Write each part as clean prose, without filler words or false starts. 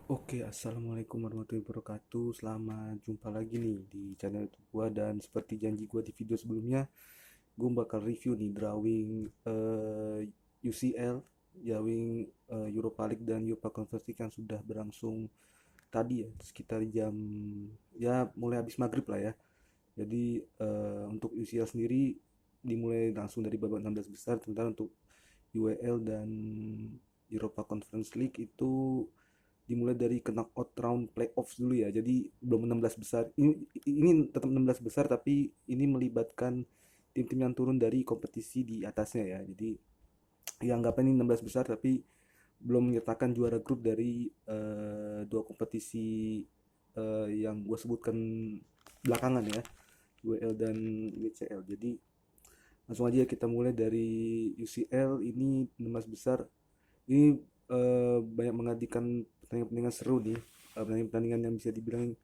Oke, assalamualaikum warahmatullahi wabarakatuh. Selamat jumpa lagi nih di channel YouTube gua, dan seperti janji gua di video sebelumnya, gua bakal review nih drawing UCL, drawing Europa League dan Europa Conference League yang sudah berlangsung tadi ya, sekitar jam ya mulai habis maghrib lah ya. Jadi untuk UCL sendiri dimulai langsung dari babak 16 besar, sementara untuk UEL dan Europa Conference League itu dimulai dari ke knockout round playoffs dulu ya. Jadi belum 16 besar. Ini tetap 16 besar, tapi ini melibatkan tim-tim yang turun dari kompetisi di atasnya ya. Jadi ya anggapnya ini 16 besar, tapi belum menyertakan juara grup dari dua kompetisi yang gue sebutkan belakangan ya, UEL dan WCL. Jadi langsung aja kita mulai dari UCL. Ini 16 besar. Ini banyak menghadirkan pertandingan-pertandingan seru nih, pertandingan-pertandingan yang bisa dibilang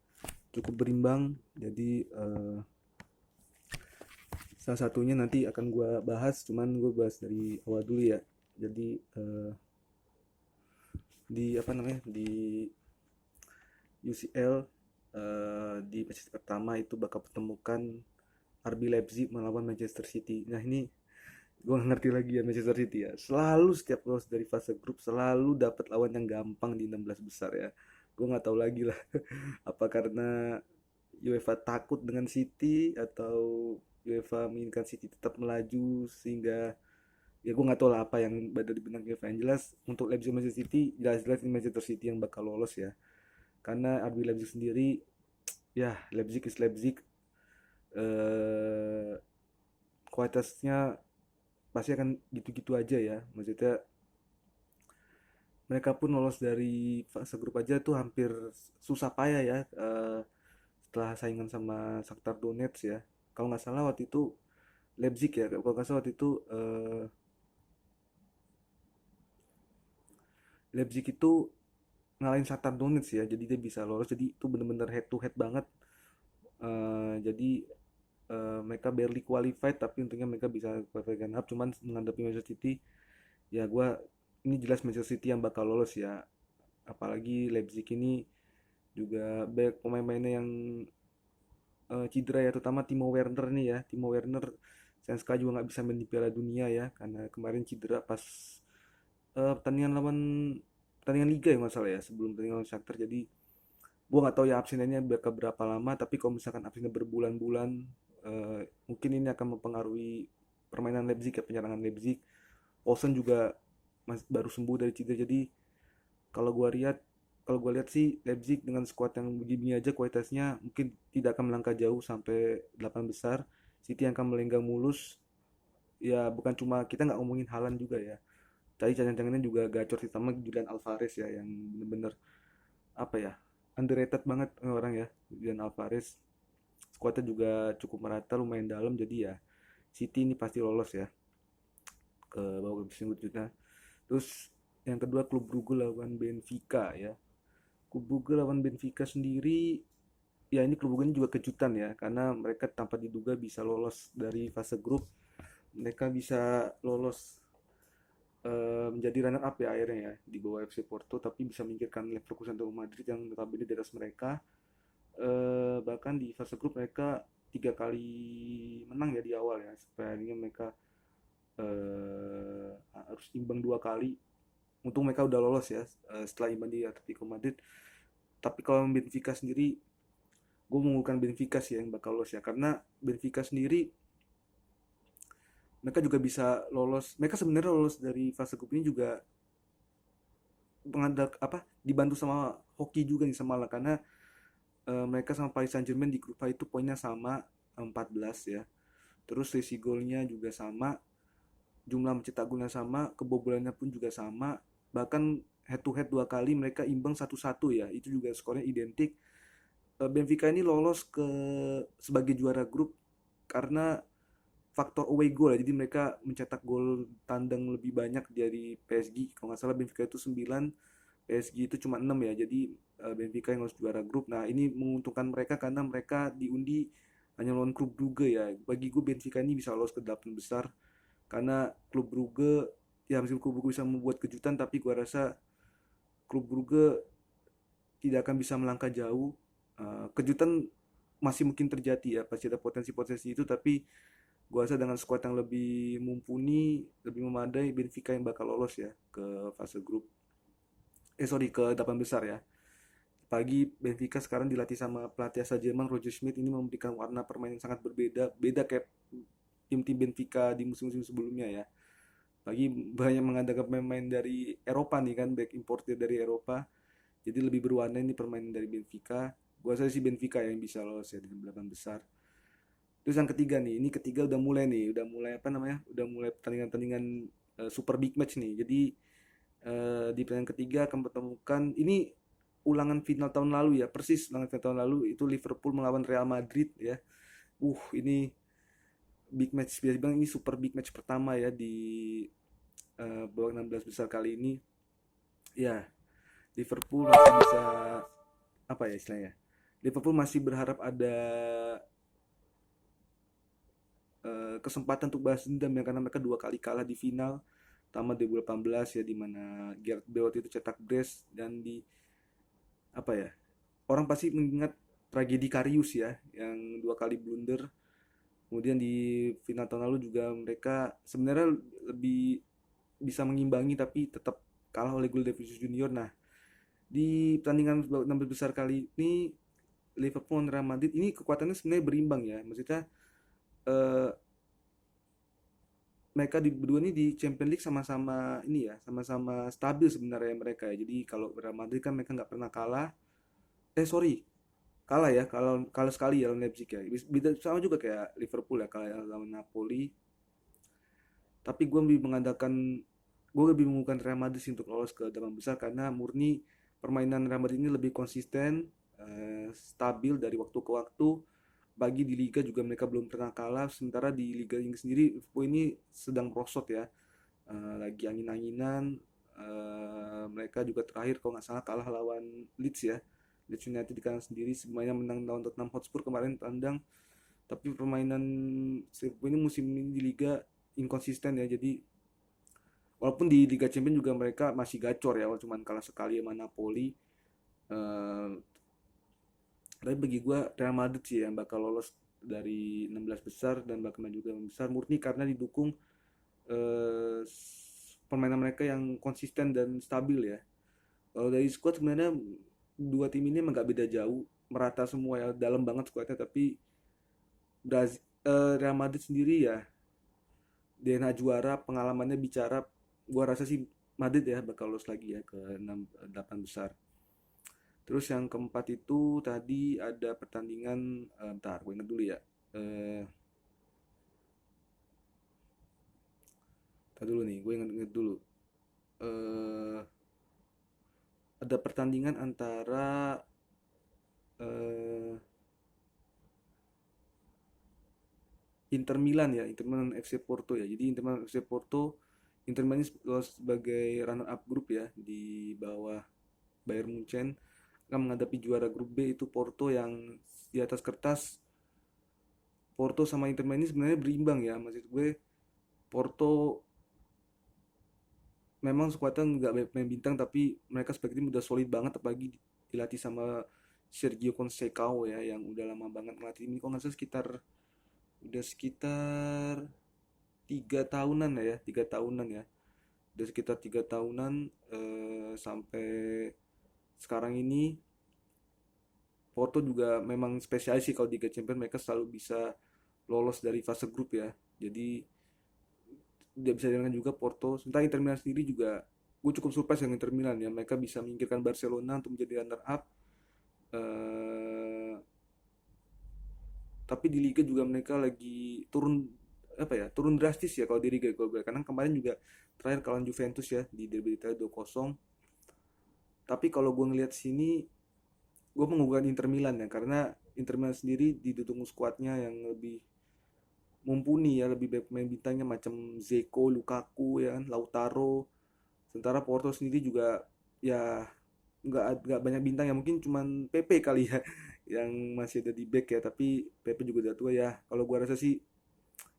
cukup berimbang. Jadi salah satunya nanti akan gue bahas, cuman gue bahas dari awal dulu ya. Jadi di apa namanya, di UCL, di match pertama itu bakal pertemukan RB Leipzig melawan Manchester City. Nah ini gue ngerti lagi ya, Manchester City ya selalu setiap lolos dari fase grup selalu dapat lawan yang gampang di 16 besar ya. Gue nggak tahu lagi lah apa karena UEFA takut dengan City, atau UEFA menginginkan City tetap melaju, sehingga ya gue nggak tahu lah apa yang ada di benak UEFA. Yang jelas untuk Leipzig Manchester City, jelas-jelas ini Manchester City yang bakal lolos ya, karena RB Leipzig sendiri ya, Leipzig is Leipzig. eh Kualitasnya pasti akan gitu-gitu aja ya, maksudnya mereka pun lolos dari fase grup aja tuh hampir susah payah ya, setelah saingan sama Shakhtar Donetsk ya. Kalau nggak salah waktu itu Leipzig ya, kalau nggak salah waktu itu Leipzig itu ngalahin Shakhtar Donetsk ya, jadi dia bisa lolos. Jadi itu bener-bener head to head banget. Jadi mereka barely qualified, tapi untungnya mereka bisa qualified up. Cuman menghadapi Manchester City, ya gue, ini jelas Manchester City yang bakal lolos ya. Apalagi Leipzig ini juga banyak pemain-pemainnya yang cedera ya, terutama Timo Werner nih ya. Timo Werner sayang sekali juga nggak bisa main di Piala Dunia ya, karena kemarin cedera pas pertandingan lawan, pertandingan Liga ya masalah ya, sebelum pertandingan lawan Shakhtar. Jadi gua nggak tahu ya absennya bakal berapa lama, tapi kalau misalkan absennya berbulan-bulan, mungkin ini akan mempengaruhi permainan Leipzig ya, penyerangan Leipzig. Olsen juga baru sembuh dari cedera. Jadi kalau gua lihat kalau gue lihat sih Leipzig dengan skuad yang begini aja kualitasnya mungkin tidak akan melangkah jauh sampai 8 besar. City yang akan melenggang mulus. Ya bukan cuma kita nggak ngomongin Haaland juga ya. Tadi canang-canangnya juga gacor, sama Julian Alvarez ya, yang bener-bener apa ya, underrated banget orang ya, Julian Alvarez. Skuadnya juga cukup merata, lumayan dalam. Jadi ya City ini pasti lolos ya ke babak berikutnya. Terus yang kedua, klub Brugge lawan Benfica ya. Klub Brugge lawan Benfica sendiri, ya ini klub Brugge ini juga kejutan ya, karena mereka tanpa diduga bisa lolos dari fase grup. Mereka bisa lolos menjadi runner up ya akhirnya ya, di bawah FC Porto, tapi bisa menyingkirkan Leverkusen atau Madrid yang notabene di atas mereka. Bahkan di fase grup mereka 3 kali menang ya di awal ya, supaya akhirnya mereka harus imbang 2 kali. Untung mereka udah lolos ya, setelah imbang di Atletico Madrid. Tapi kalau Benfica sendiri, gue mengunggulkan Benfica sih yang bakal lolos ya, karena Benfica sendiri mereka juga bisa lolos. Mereka sebenarnya lolos dari fase grup ini juga mengandalkan apa, dibantu sama hoki juga nih, sama lah, karena mereka sama Paris Saint-Germain di grup A itu poinnya sama, 14 ya. Terus selisih golnya juga sama, jumlah mencetak golnya sama, kebobolannya pun juga sama. Bahkan head to head 2 kali mereka imbang 1-1 ya, itu juga skornya identik. Benfica ini lolos ke sebagai juara grup karena faktor away goal ya. Jadi mereka mencetak gol tandang lebih banyak dari PSG. Kalau nggak salah Benfica itu 9, PSG itu cuma 6 ya. Jadi Benfica yang lolos juara grup. Nah ini menguntungkan mereka karena mereka diundi hanya lawan klub Brugge ya. Bagi gue Benfica ini bisa lolos ke 8 besar, karena klub Brugge, ya meskipun klub Brugge bisa membuat kejutan, tapi gue rasa klub Brugge tidak akan bisa melangkah jauh. Kejutan masih mungkin terjadi ya, pasti ada potensi-potensi itu, tapi gua rasa dengan skuad yang lebih mumpuni, lebih memadai, Benfica yang bakal lolos ya ke fase grup. Sorry, ke 8 besar ya. Pagi Benfica sekarang dilatih sama pelatih asal Jerman Roger Schmidt, ini memberikan warna permainan yang sangat berbeda, beda kayak tim-tim Benfica di musim-musim sebelumnya ya. Lagi banyak mengandalkan pemain dari Eropa nih kan, back importer dari Eropa. Jadi lebih berwarna ini permainan dari Benfica. Gua rasa sih Benfica yang bisa lolos ya di 8 besar. Terus yang ketiga nih, ini ketiga udah mulai nih, udah mulai apa namanya? Udah mulai pertandingan-pertandingan super big match nih. Jadi di pertandingan ketiga akan pertemukan ini ulangan final tahun lalu ya, persis ulangan final tahun lalu itu Liverpool melawan Real Madrid ya. Ini big match, biasa bilang ini super big match pertama ya di babak 16 besar kali ini. Ya, Liverpool masih bisa apa ya istilahnya? Liverpool masih berharap ada kesempatan untuk balas dendam ya, karena mereka dua kali kalah di final. Pertama 2018 ya, di mana Gareth Bale itu cetak brace, dan di apa ya? Orang pasti mengingat tragedi Karius ya, yang dua kali blunder. Kemudian di final tahun lalu juga mereka sebenarnya lebih bisa mengimbangi, tapi tetap kalah oleh gol Vinicius Junior. Nah, di pertandingan 16 besar kali ini Liverpool dan Real Madrid ini kekuatannya sebenarnya berimbang ya. Maksudnya eh, mereka di berdua ini di Champions League sama-sama ini ya, sama-sama stabil sebenarnya mereka ya. Jadi kalau Real Madrid kan mereka nggak pernah kalah. Sorry, kalah ya, kalau kalah sekali ya lawan Leipzig ya. Beda sama juga kayak Liverpool ya, kalah lawan Napoli. Tapi gue lebih menggunakan Real Madrid sih untuk lolos ke 8 besar, karena murni permainan Real Madrid ini lebih konsisten, stabil dari waktu ke waktu. Bagi di Liga juga mereka belum pernah kalah, sementara di Liga Inggris sendiri Liverpool ini sedang merosot ya. Lagi angin-anginan. Mereka juga terakhir kalau nggak salah kalah lawan Leeds ya, Leeds United di kandang sendiri. Semuanya menang lawan Tottenham Hotspur kemarin tandang. Tapi permainan Liverpool ini musim ini di Liga inkonsisten ya. Jadi walaupun di Liga Champions juga mereka masih gacor ya, walaupun cuma kalah sekali sama Napoli. eh, tapi bagi gue Real Madrid sih yang bakal lolos dari 16 besar dan bakal maju ke 6 besar, murni karena didukung eh, permainan mereka yang konsisten dan stabil ya. Kalau dari squad sebenarnya dua tim ini emang gak beda jauh, merata semua ya, dalam banget squadnya. Tapi Real Madrid sendiri ya, DNA juara, pengalamannya bicara. Gua rasa sih Madrid ya bakal lolos lagi ya ke 6 8 besar. Terus yang keempat itu tadi ada pertandingan, bentar gue inget dulu ya. Eh, Tadi dulu nih, gue inget dulu. Eh, ada pertandingan antara eh, Inter Milan ya, Inter Milan FC Porto ya. Jadi Inter Milan FC Porto, Inter Milan ini lolos sebagai runner up grup ya, di bawah Bayern Munchen, akan menghadapi juara grup B itu Porto, yang di atas kertas Porto sama Inter Milan ini sebenarnya berimbang ya. Maksud gue Porto memang skuadnya nggak banyak pemain bintang, tapi mereka sebagai tim udah solid banget, apalagi dilatih sama Sergio Conceição ya, yang udah lama banget ngelatih ini. Kok nggak salah sekitar 3 tahunan ya, 3 tahunan ya. Udah sekitar 3 tahunan, sampai sekarang ini. Porto juga memang spesialis sih kalau di Liga Champions, mereka selalu bisa lolos dari fase grup ya. Jadi tidak bisa dengan juga Porto. Sementara Inter Milan sendiri juga, gue cukup surprise dengan Inter Milan ya. Mereka bisa menyingkirkan Barcelona untuk menjadi runner up. Eh, tapi di Liga juga mereka lagi turun, apa ya, turun drastis ya kalau di Liga gue. Karena kemarin juga terakhir kalah Juventus ya di Derby Italia 2-0. Tapi kalau gue ngelihat sini, gue mengunggulkan Inter Milan ya, karena Inter Milan sendiri didukung skuadnya yang lebih mumpuni ya, lebih baik pemain bintangnya macam Zeko, Lukaku ya kan, Lautaro. Sementara Porto sendiri juga ya nggak banyak bintang ya, mungkin cuman PP kali ya yang masih ada di back ya, tapi PP juga udah tua ya. Kalau gua rasa sih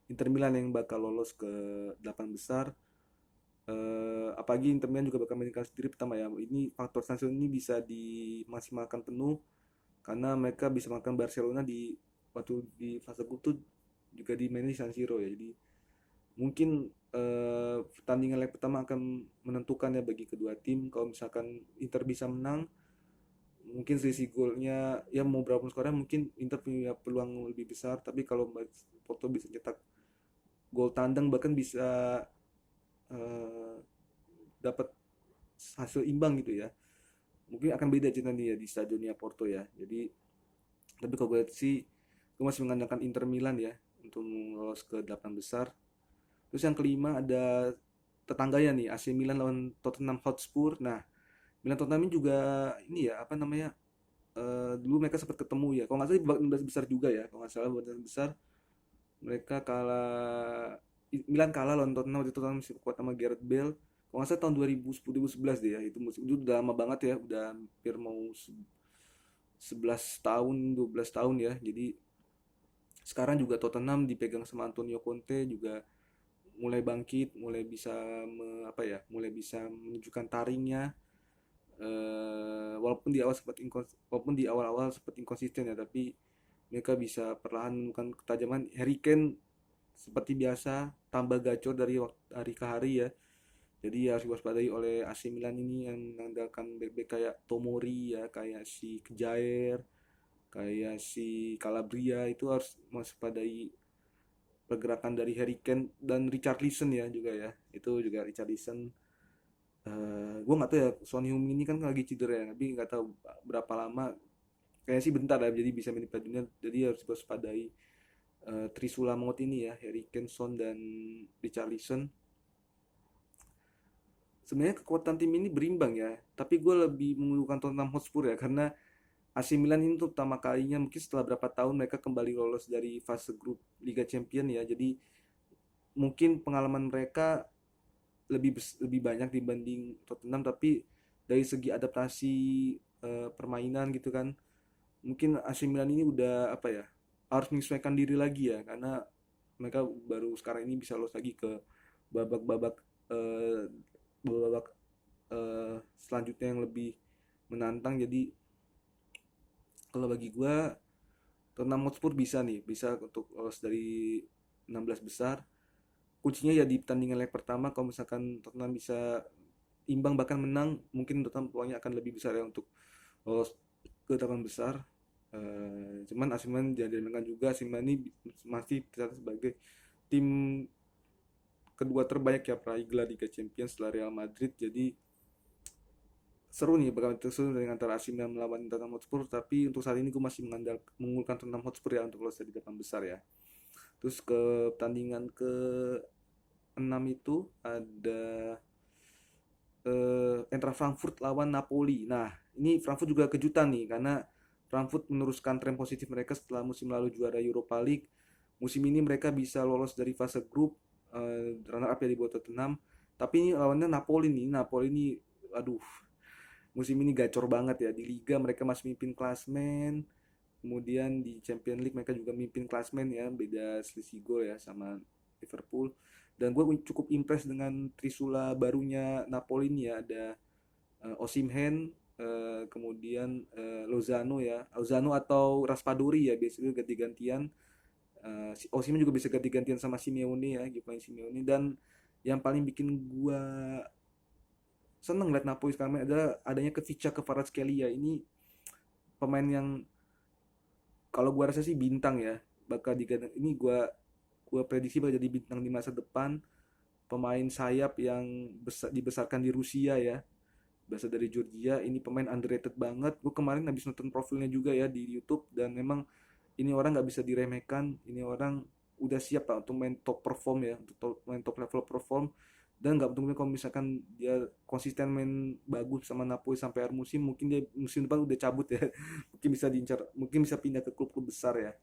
Inter Milan yang bakal lolos ke 8 besar. Apalagi Inter Milan juga bakal main kandang sendiri pertama ya. Ini faktor San Siro ini bisa dimaksimalkan penuh karena mereka bisa makan Barcelona di waktu di fase grup tuh juga dimainin di San Siro ya. Jadi mungkin pertandingan leg pertama akan menentukan ya bagi kedua tim. Kalau misalkan Inter bisa menang, mungkin selisih golnya ya mau berapa skornya mungkin Inter punya peluang lebih besar. Tapi kalau Porto bisa cetak gol tandang bahkan bisa eh, dapat hasil imbang gitu ya. Mungkin akan beda cerita nih ya di stadionnya Porto ya. Jadi tapi kalau gue lihat sih gue masih mengandalkan Inter Milan ya untuk lolos ke 8 besar. Terus yang kelima ada tetangganya nih AC Milan lawan Tottenham Hotspur. Nah, Milan Tottenham ini juga ini ya apa namanya dulu mereka sempat ketemu ya. Kalau nggak salah di babak 16 besar juga ya. Kalau nggak salah babak 16 besar mereka kalah. Milan kalah lawan Tottenham waktu itu Tottenham masih kuat sama Gareth Bale. Kalau nggak salah tahun 2010 2011 deh ya. Itu musim itu udah lama banget ya. Udah hampir mau 11 tahun 12 tahun ya. Jadi sekarang juga Tottenham dipegang sama Antonio Conte juga mulai bangkit, mulai bisa apa ya, mulai bisa menunjukkan taringnya. Walaupun di awal walaupun di awal-awal sempat inkonsisten ya, tapi mereka bisa perlahan menemukan ketajaman. Harry Kane seperti biasa tambah gacor dari hari ke hari ya. Jadi harus diwaspadai oleh AC Milan ini yang mengandalkan back-back kayak Tomori ya, kayak si Kejair, kayak si Calabria itu harus mewaspadai pergerakan dari Harry Kane dan Richarlison ya juga ya. Itu juga Richarlison. Gue nggak tahu ya Son Heung-min ini kan lagi cedera ya, tapi nggak tahu berapa lama. Kayaknya sih bentar ya, jadi bisa main di Piala Dunia. Jadi harus waspadai Trisula maut ini ya, Harry Kane, Son dan Richarlison. Sebenarnya kekuatan tim ini berimbang ya, tapi gue lebih mengunggulkan Tottenham Hotspur ya karena AC Milan ini untuk pertama kalinya mungkin setelah berapa tahun mereka kembali lolos dari fase grup Liga Champion ya. Jadi mungkin pengalaman mereka lebih banyak dibanding Tottenham, tapi dari segi adaptasi permainan gitu kan mungkin AC Milan ini udah apa ya harus menyesuaikan diri lagi ya karena mereka baru sekarang ini bisa lolos lagi ke babak-babak eh, babak selanjutnya yang lebih menantang. Jadi kalau bagi gue Tottenham Hotspur bisa nih bisa untuk lolos dari 16 besar. Kuncinya ya di pertandingan leg pertama kalau misalkan Tottenham bisa imbang bahkan menang mungkin Tottenham peluangnya akan lebih besar ya untuk lolos ke 8 besar. Cuman AC Milan jangan diremehkan juga. AC Milan ini masih tercatat sebagai tim kedua terbaik ya peraih gelar Liga Champions setelah Real Madrid. Jadi seru nih bakal seru dengan antara AC Milan melawan Tottenham Hotspur, tapi untuk saat ini gue masih mengulurkan Tottenham Hotspur ya untuk lolos dari 8 besar ya. Terus ke pertandingan ke 6 itu ada Eintracht Frankfurt lawan Napoli. Nah, ini Frankfurt juga kejutan nih karena Frankfurt meneruskan tren positif mereka setelah musim lalu juara Europa League. Musim ini mereka bisa lolos dari fase grup runner up ya di bawah Tottenham. Tapi ini lawannya Napoli nih. Napoli ini aduh, musim ini gacor banget ya. Di Liga mereka masih mimpin klasmen. Kemudian di Champions League mereka juga mimpin klasmen ya, beda selisih gol ya sama Liverpool. Dan gue cukup impress dengan Trisula barunya Napoli ini ya, ada Osimhen, kemudian Lozano ya, Lozano atau Raspadori ya, biasanya ganti-gantian. Si Osimhen juga bisa ganti-gantian sama Simeone ya, Giovanni Simeone. Dan yang paling bikin gue seneng liat Napoli sekarang ada adanya Kvicha Kvaratskhelia ini pemain yang kalau gua rasa sih bintang ya bakal digadang ini gua prediksi bakal jadi bintang di masa depan, pemain sayap yang dibesarkan di Rusia ya, berasal dari Georgia. Ini pemain underrated banget. Gue kemarin habis nonton profilnya juga ya di YouTube dan memang ini orang nggak bisa diremehkan. Ini orang udah siap lah untuk main top perform ya, untuk main top level perform. Dan nggak betul kalau misalkan dia konsisten main bagus sama Napoli sampai akhir musim, mungkin dia musim depan udah cabut ya. Mungkin bisa diincar, mungkin bisa pindah ke klub-klub besar ya.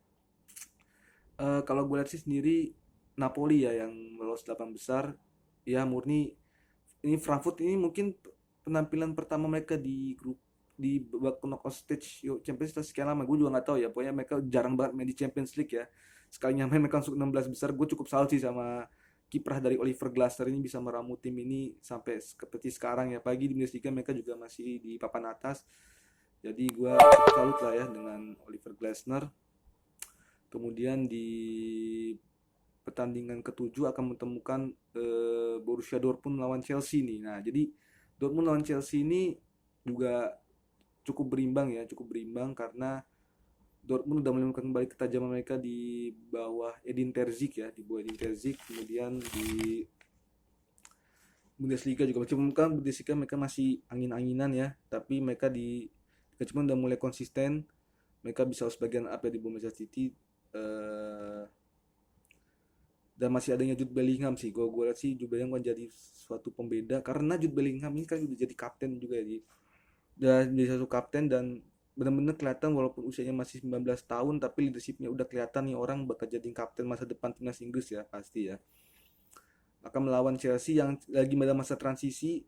Kalau gue lihat sih sendiri Napoli ya yang lolos 8 besar ya murni ini Frankfurt ini mungkin penampilan pertama mereka di grup di babak knockout stage Champions League sekian lama gue juga nggak tahu ya pokoknya mereka jarang banget main di Champions League ya sekalinya main mereka masuk 16 besar gue cukup salut sih sama kiprah dari Oliver Glasner ini bisa meramu tim ini sampai seperti sekarang ya. Pagi di Bundesliga mereka juga masih di papan atas. Jadi gue cukup salut lah ya dengan Oliver Glasner. Kemudian di pertandingan ketujuh akan menemukan Borussia Dortmund lawan Chelsea nih. Nah, jadi Dortmund lawan Chelsea ini juga cukup berimbang ya, cukup berimbang karena Dortmund udah menemukan kembali ketajaman mereka di bawah Edin Terzic ya, di bawah Edin Terzic. Kemudian di Bundesliga juga, meskipun kan Bundesliga mereka masih angin-anginan ya, tapi mereka di cuma udah mulai konsisten. Mereka bisa sebagian up ya di bawah Manchester City. eh dan masih adanya Jude Bellingham sih, gue lihat sih Jude Bellingham kan jadi suatu pembeda karena Jude Bellingham ini kan udah jadi kapten juga ya, udah jadi satu kapten dan benar-benar kelihatan walaupun usianya masih 19 tahun tapi leadershipnya udah kelihatan nih orang bakal jadi kapten masa depan timnas Inggris ya pasti ya. Akan melawan Chelsea yang lagi pada masa transisi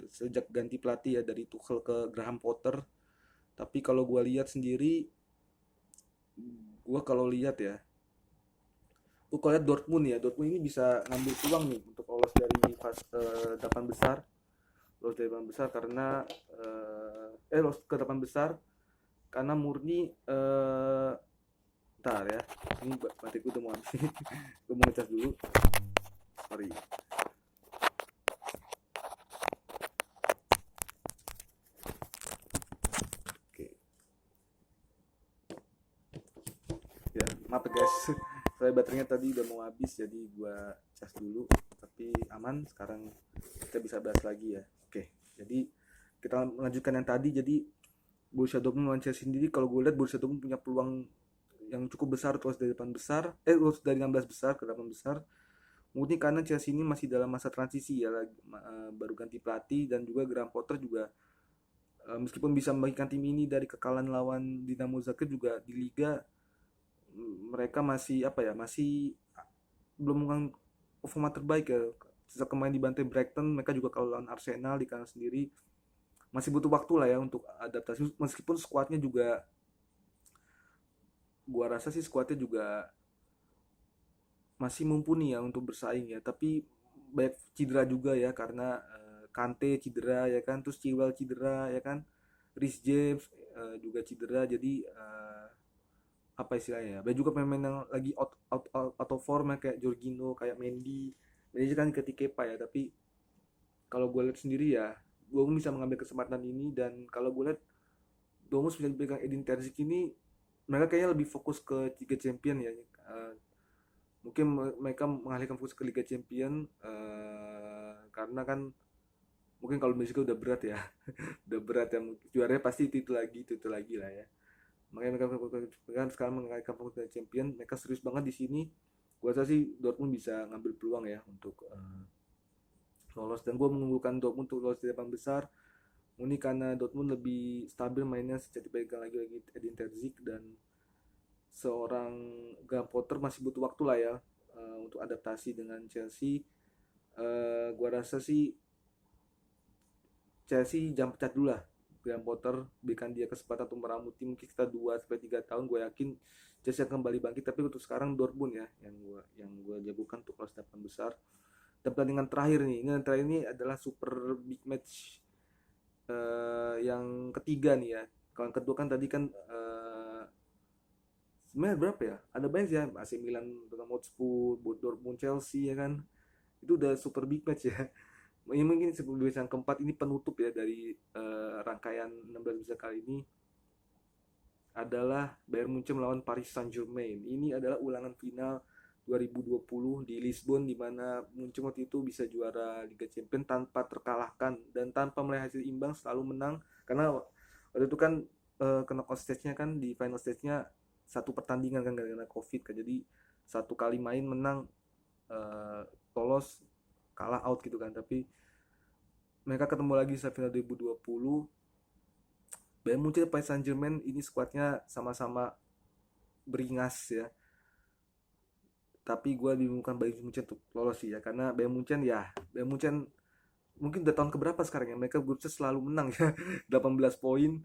sejak ganti pelatih ya dari Tuchel ke Graham Potter. Tapi kalau gue lihat sendiri, gue kalau lihat ya, gue kalau lihat Dortmund ya, Dortmund ini bisa ngambil peluang nih untuk lolos dari fase 8 besar, lolos dari 8 besar karena lolos ke 8 besar karena murni ntar ya, ini batik gue udah mau habis. Gue mau ngecas dulu, sorry. Oke, ya maaf ya guys, saya baterainya tadi udah mau habis jadi gue cas dulu, tapi aman sekarang kita bisa bahas lagi ya. Oke, jadi kita melanjutkan yang tadi. Jadi Borussia Dortmund lawan Chelsea sendiri, kalau gue lihat Borussia Dortmund punya peluang yang cukup besar terus dari 8 besar, terus dari 16 besar ke 8 besar. Mungkin karena Chelsea ini masih dalam masa transisi ya, baru ganti pelatih dan juga Graham Potter juga meskipun bisa membagikan tim ini dari kekalahan lawan Dinamo Zagreb juga di liga mereka masih apa ya, masih belum mengang performa terbaik ya. Sejak kemarin dibantai Brighton, mereka juga kalau lawan Arsenal di kandang sendiri masih butuh waktu lah ya untuk adaptasi. Meskipun skuadnya juga, gua rasa sih skuadnya juga masih mumpuni ya untuk bersaing ya. Tapi banyak cedera juga ya karena Kante cedera ya kan, terus Chilwell cedera ya kan, Rhys James juga cedera. Jadi apa istilahnya ya? Banyak juga pemain yang lagi out of form ya, kayak Jorginho, kayak Mendy. Mendy kan ketika Kepa ya, tapi kalau gue lihat sendiri ya, gue bisa mengambil kesempatan ini dan kalau gue lihat Domus bisa dipegang Edin Terzic ini, mereka kayaknya lebih fokus ke Liga Champion ya. Mungkin mereka mengalihkan fokus ke Liga Champion karena kan mungkin kalau Meksiko udah berat ya, udah berat ya. Juaranya pasti itu lagi lah ya. Makanya mereka sekarang mengalihkan fokus ke Champion. Mereka serius banget di sini. Gue rasa sih Dortmund bisa ngambil peluang ya untuk lolos, dan gue mengunggulkan Dortmund untuk lolos di 8 besar. Ini karena Dortmund lebih stabil mainnya sejak dipegang lagi Edin Terzic, dan seorang Graham Potter masih butuh waktu lah ya untuk adaptasi dengan Chelsea. Gua rasa sih Chelsea jangan pecat dulu lah Graham Potter, berikan dia kesempatan untuk meramu tim mungkin kita 2 sampai 3 tahun. Gue yakin Chelsea akan kembali bangkit, tapi untuk sekarang Dortmund ya yang gue jagokan untuk kelas 8 besar. Dan pertandingan terakhir nih, ini terakhir ini adalah super big match yang ketiga nih ya. Kalau yang kedua kan tadi kan sebenarnya berapa ya? Ada banyak ya, AC Milan, Tottenham Hotspur, Dortmund, Chelsea ya kan. Itu udah super big match ya. Ini mungkin sebelum yang keempat ini penutup ya dari rangkaian 16 besar kali ini adalah Bayern Munchen melawan Paris Saint-Germain. Ini adalah ulangan final 2020 di Lisbon, di mana Munchen waktu itu bisa juara Liga Champions tanpa terkalahkan dan tanpa meraih hasil imbang, selalu menang karena waktu itu kan knockout stage-nya kan, di final stage-nya satu pertandingan kan karena Covid kan. Jadi satu kali main menang, lolos, kalah out gitu kan. Tapi mereka ketemu lagi di final 2020. Bayern Munchen Paris Saint-Germain ini skuadnya sama-sama beringas ya. Tapi gue bingung Bayern Munchen untuk lolos sih ya, karena Bayern Munchen mungkin udah tahun keberapa sekarang ya, mereka grupnya selalu menang ya. 18 poin.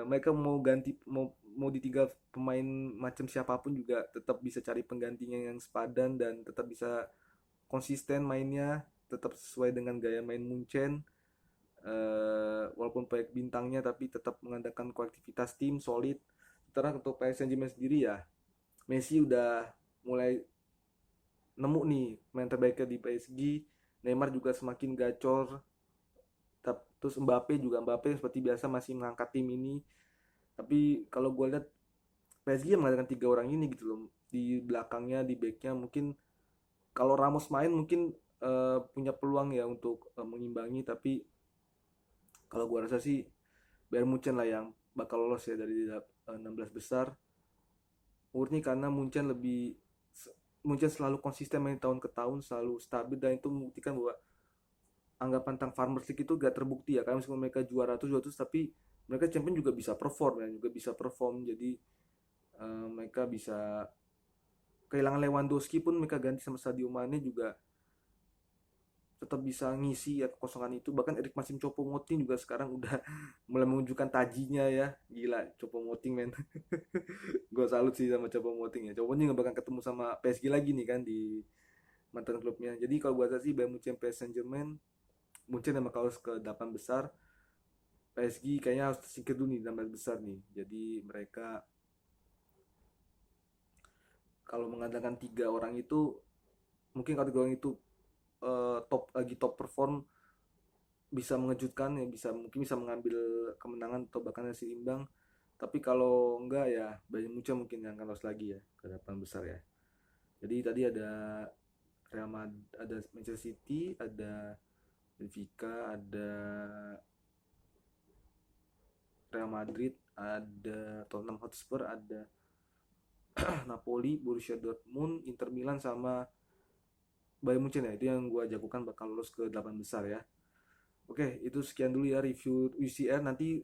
Mereka mau ganti, mau ditinggal pemain macam siapapun juga tetap bisa cari penggantinya yang sepadan dan tetap bisa konsisten mainnya, tetap sesuai dengan gaya main Munchen. Walaupun banyak bintangnya tapi tetap mengandalkan kolektivitas tim solid. Sementara untuk Paris Saint-Germain sendiri ya, Messi udah mulai nemu nih main terbaiknya di PSG. Neymar juga semakin gacor. Terus Mbappe seperti biasa masih mengangkat tim ini. Tapi kalau gue lihat PSG mengadakan tiga orang ini gitu loh, di belakangnya, di backnya mungkin kalau Ramos main mungkin punya peluang ya untuk mengimbangi, tapi kalau gue rasa sih Bayern Munchen lah yang bakal lolos ya dari 16 besar, murni karena Munchen selalu konsisten main tahun ke tahun, selalu stabil, dan itu membuktikan bahwa anggapan tentang Farmers League itu gak terbukti ya, karena meskipun mereka juara terus tapi mereka champion juga bisa perform ya, juga bisa perform. Jadi mereka bisa kehilangan Lewandowski pun mereka ganti sama Sadio Mane juga tetap bisa ngisi ya kekosongan itu. Bahkan Erik Maxim Choupo-Moting juga sekarang udah mulai menunjukkan tajinya ya, gila Choupo-Moting men. Gue salut sih sama Choupo-Moting ya. Choupo-Moting nggak bakal ketemu sama PSG lagi nih kan di mantan klubnya. Jadi kalau gue rasa sih Bayern Munchen, PSG Saint-Germain, Munchen yang bakal ke 8 besar, PSG kayaknya harus tersingkir dulu nih 16 besar nih. Jadi mereka kalau mengandalkan tiga orang itu, mungkin kalau tiga orang itu top perform, bisa mengejutkan ya, mungkin bisa mengambil kemenangan atau bahkan hasil imbang. Tapi kalau enggak ya Bayern Munchen mungkin yang akan lolos lagi ya ke 8 besar ya. Jadi tadi ada ada Manchester City, ada Benfica, ada Real Madrid, ada Tottenham Hotspur, ada Napoli, Borussia Dortmund, Inter Milan, sama Bayern Munchen ya. Itu yang gue jagokan bakal lolos ke 8 besar ya. Oke, itu sekian dulu ya review UCL. Nanti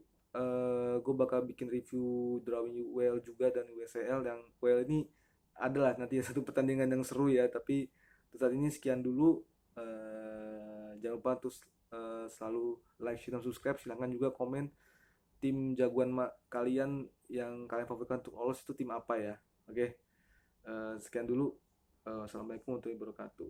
gue bakal bikin review drawing UEL juga dan USL. Yang UEL ini adalah nanti satu pertandingan yang seru ya. Tapi untuk saat ini sekian dulu. Jangan lupa untuk selalu like, share, dan subscribe. Silahkan juga komen tim jagoan kalian yang kalian favoritkan untuk lolos itu tim apa ya. Oke, sekian dulu. Assalamualaikum warahmatullahi wabarakatuh.